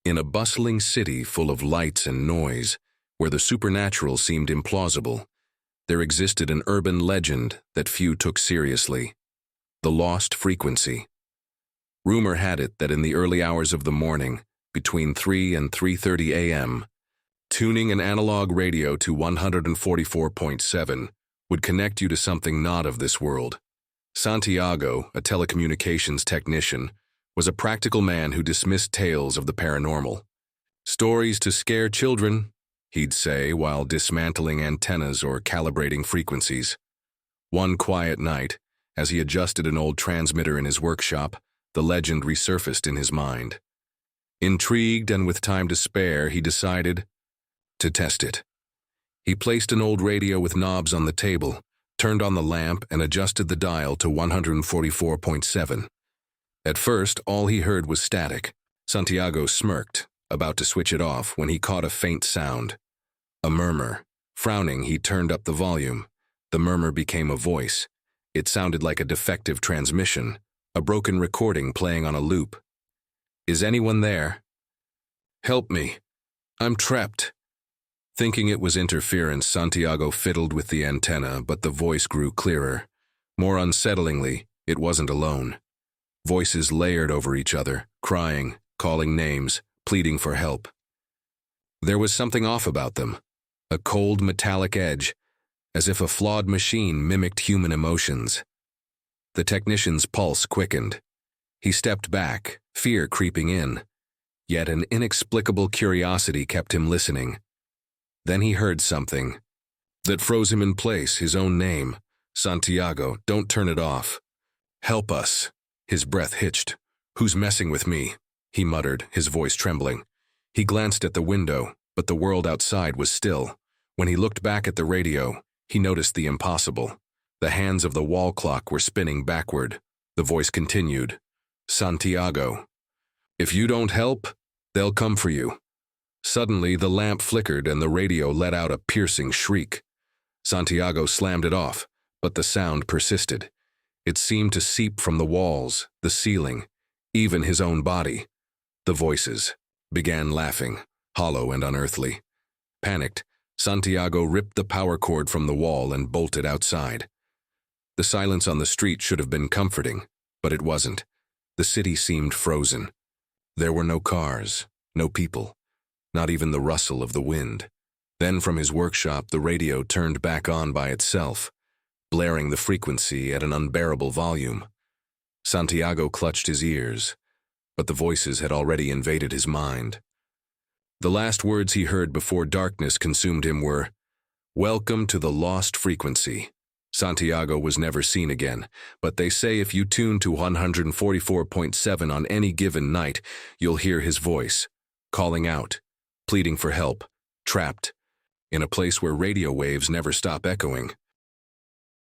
In a bustling city full of lights and noise, where the supernatural seemed implausible, there existed an urban legend that few took seriously: the lost frequency. Rumor had it that in the early hours of the morning, between 3 and 3:30 a.m., tuning an analog radio to 144.7 would connect you to something not of this world. Santiago, a telecommunications technician, was a practical man who dismissed tales of the paranormal. "Stories to scare children," he'd say while dismantling antennas or calibrating frequencies. One quiet night, as he adjusted an old transmitter in his workshop, the legend resurfaced in his mind. Intrigued and with time to spare, he decided to test it. He placed an old radio with knobs on the table, turned on the lamp, and adjusted the dial to 144.7. At first, all he heard was static. Santiago smirked, about to switch it off, when he caught a faint sound. A murmur. Frowning, he turned up the volume. The murmur became a voice. It sounded like a defective transmission, a broken recording playing on a loop. "Is anyone there? Help me. I'm trapped." Thinking it was interference, Santiago fiddled with the antenna, but the voice grew clearer. More unsettlingly, it wasn't alone. Voices layered over each other, crying, calling names, pleading for help. There was something off about them, a cold metallic edge, as if a flawed machine mimicked human emotions. The technician's pulse quickened. He stepped back, fear creeping in. Yet an inexplicable curiosity kept him listening. Then he heard something that froze him in place, his own name. "Santiago, don't turn it off. Help us." His breath hitched. "Who's messing with me?" he muttered, his voice trembling. He glanced at the window, but the world outside was still. When he looked back at the radio, he noticed the impossible. The hands of the wall clock were spinning backward. The voice continued, "Santiago, if you don't help, they'll come for you." Suddenly, the lamp flickered and the radio let out a piercing shriek. Santiago slammed it off, but the sound persisted. It seemed to seep from the walls, the ceiling, even his own body. The voices began laughing, hollow and unearthly. Panicked, Santiago ripped the power cord from the wall and bolted outside. The silence on the street should have been comforting, but it wasn't. The city seemed frozen. There were no cars, no people, not even the rustle of the wind. Then from his workshop, the radio turned back on by itself, blaring the frequency at an unbearable volume. Santiago clutched his ears, but the voices had already invaded his mind. The last words he heard before darkness consumed him were, "Welcome to the lost frequency." Santiago was never seen again, but they say if you tune to 144.7 on any given night, you'll hear his voice, calling out, pleading for help, trapped, in a place where radio waves never stop echoing.